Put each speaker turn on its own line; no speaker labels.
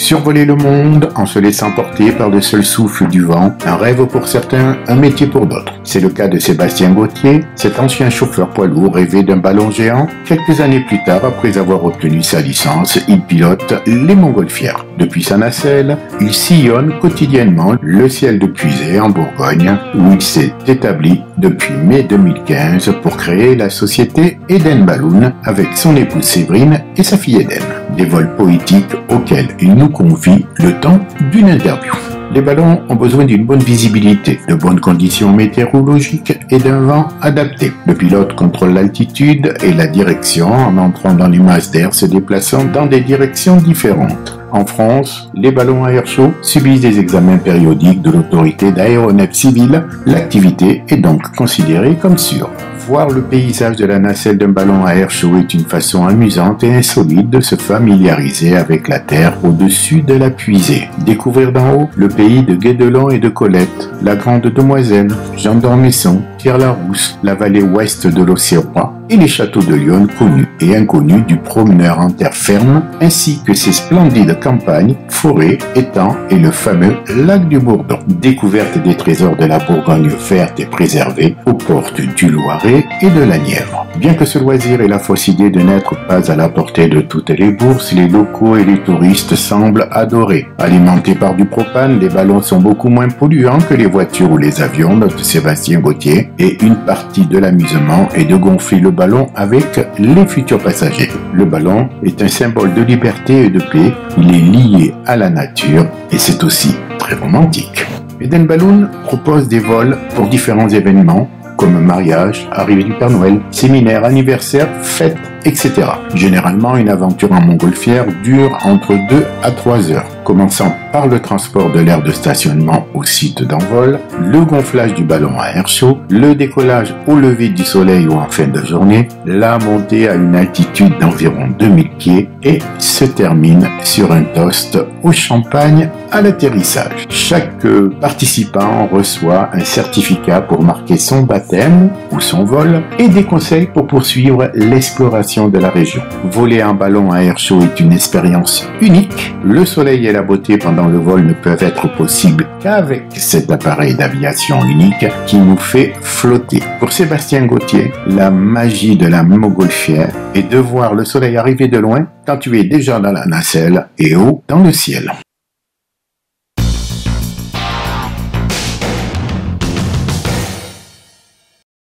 Survoler le monde en se laissant porter par le seul souffle du vent, un rêve pour certains, un métier pour d'autres. C'est le cas de Sébastien Gauthier, cet ancien chauffeur poids lourd rêvait d'un ballon géant. Quelques années plus tard, après avoir obtenu sa licence, il pilote les montgolfières. Depuis sa nacelle, il sillonne quotidiennement le ciel de Puisay en Bourgogne, où il s'est établi depuis mai 2015 pour créer la société Eden Balloon avec son épouse Séverine et sa fille Eden. Des vols poétiques auxquels il nous convie le temps d'une interview. Les ballons ont besoin d'une bonne visibilité, de bonnes conditions météorologiques et d'un vent adapté. Le pilote contrôle l'altitude et la direction en entrant dans les masses d'air se déplaçant dans des directions différentes. En France, les ballons à air chaud subissent des examens périodiques de l'autorité d'aéronefs civils. L'activité est donc considérée comme sûre. Voir le paysage de la nacelle d'un ballon à air chaud est une façon amusante et insolite de se familiariser avec la terre au-dessus de la Puisée. Découvrir d'en haut le pays de Guédelon et de Colette, la Grande Demoiselle, Jean d'Ormesson, Pierre-Larousse, la vallée ouest de l'Auxerrois et les châteaux de Lyon connus et inconnus du promeneur en terre ferme, ainsi que ses splendides campagnes, forêts, étangs et le fameux lac du Bourdon. Découverte des trésors de la Bourgogne verte et préservée aux portes du Loiret et de la Nièvre. Bien que ce loisir ait la fausse idée de n'être pas à la portée de toutes les bourses, les locaux et les touristes semblent adorer. Alimentés par du propane, les ballons sont beaucoup moins polluants que les voitures ou les avions, note Sébastien Gauthier, et une partie de l'amusement est de gonfler le ballon avec les futurs passagers. Le ballon est un symbole de liberté et de paix, il est lié à la nature et c'est aussi très romantique. Eden Balloon propose des vols pour différents événements, comme mariage, arrivée du Père Noël, séminaire, anniversaire, fête, etc. Généralement, une aventure en montgolfière dure entre 2 à 3 heures, commençant par le transport de l'air de stationnement au site d'envol, le gonflage du ballon à air chaud, le décollage au lever du soleil ou en fin de journée, la montée à une altitude d'environ 2000 pieds et se termine sur un toast au champagne à l'atterrissage. Chaque participant reçoit un certificat pour marquer son baptême ou son vol et des conseils pour poursuivre l'exploration de la région. Voler un ballon à air chaud est une expérience unique. Le soleil et la beauté pendant le vol ne peuvent être possibles qu'avec cet appareil d'aviation unique qui nous fait flotter. Pour Sébastien Gauthier, la magie de la montgolfière est de voir le soleil arriver de loin quand tu es déjà dans la nacelle et haut dans le ciel.